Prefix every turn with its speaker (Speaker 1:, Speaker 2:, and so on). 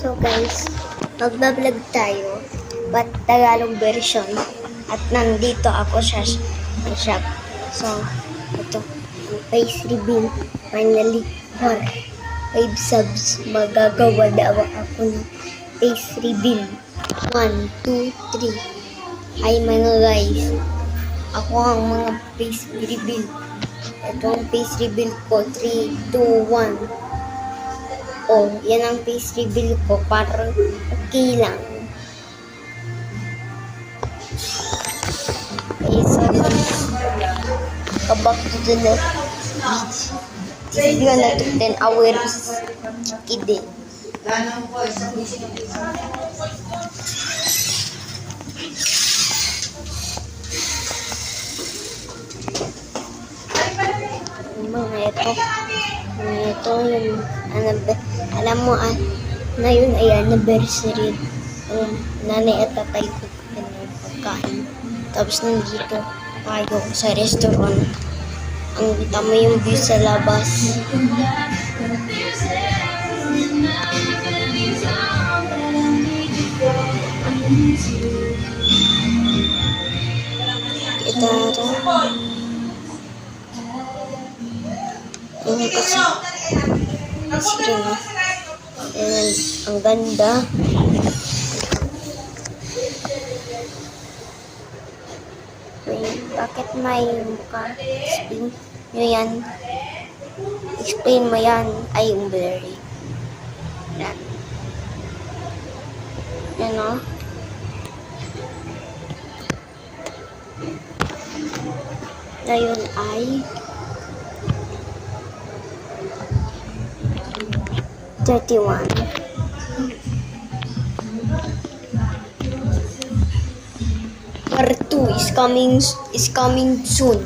Speaker 1: So guys, magbablog tayo but Tagalog version at nandito ako sa shop. So, ito, face reveal. Finally, for 5 subs, magagawa daw ako ng face reveal. 1, 2, 3. Hi mga guys, ako ang mga face reveal. Ito ang face reveal ko. 3, 2, 1. Oh, yan ang face reveal ko. Parang okay lang. Okay, so back to the next video. This is gonna take 10 hours. Kidding. Ito yung alam mo na yun ay anniversary ng nanay at tatay ko ng pagkain. Tapos nandito tayo sa restaurant. Ang kita mo yung view sa labas. Ini kasi ayan, ang ganda. Bakit may mukha? Explain nyo yan. Explain mo yan. Ay, yung blurry. Yan. Yan o. Ngayon ay 31. Part 2 is coming soon.